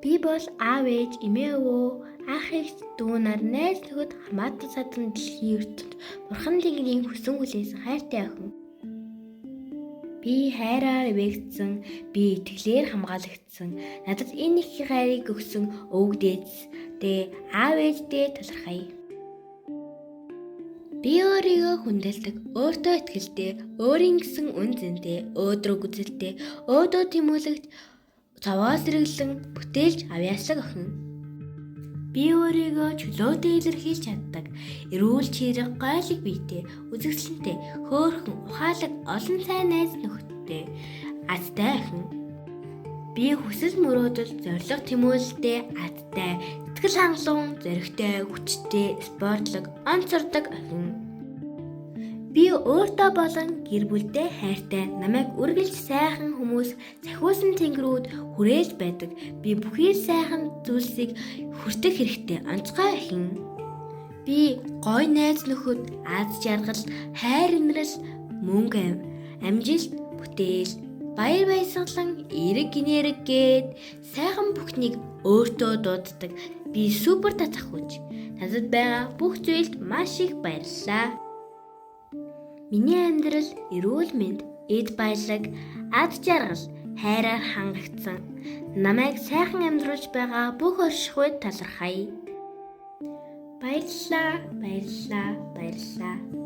Би бол аав ээж, эмээ өвөө, ах эгч, дүү нар, найз нөхөд хамаатан садан дэлхийн ертөнд Бурхан Тэнгэрийн хүсэн хүлээсэн хайртай охин. Би хайраар эвээгдсэн, би итгэлээр хамгаалагдсан. Надад энэ их хайрыг өгсөн өвөг дээдсдээ, аав ээждээ талархая. Би өөрийгөө хүндэлдэг, өөртөө итгэлтэй, өөрийн гэсэн үн зэнтэй, өөдрөг үзэлтэй, өөдөө тэмүүлэгт цаваа сэргэлэн бүтээлж авьяаслаг охин. Би өөрийгөө чөлөөтэй илэрхийлж чаддаг, эрүүл чирэг гойлог биетэй, үзэсгэлэнтэй, хөөрхөн, ухаалаг, олон сайн найз нөхөдтэй, азтай охин. Би хүсэл мөрөөдөл, зориг тэмүүлэлтэй, азтай, итгэл хангалуун, зоригтой, хүчтэй, спортлог, онц сурдаг охин. Би өөртөө болон гэр бүлдээ хайртай, намайг үргэлж сайхан хүмүүс сахиусан тэнгэрүүд хүрээж байдаг. Би бүхий сайхан зүйлсийг хүртэх хэрэгтэй онцгой охин. Би гой найз нөхөд, аз жаргал, хайр инрэл, мөнгө амжилт, бүтээл, баяр баясгалан, эерэг гинээрэг гээд сайхан бүхнийг өөртөө дууддаг. Би супер татах хүч. Надад байгаа бүх зүйлд маш их баярлалаа. Миний амьдрал эрүүл мэнд, эд баялаг, аз жаргал, хайраар хангагдсан. Намайг сайхан амьдруулж байгаа бүх оршихуйд талархая. Баярлалаа, баярлалаа, баярлалаа.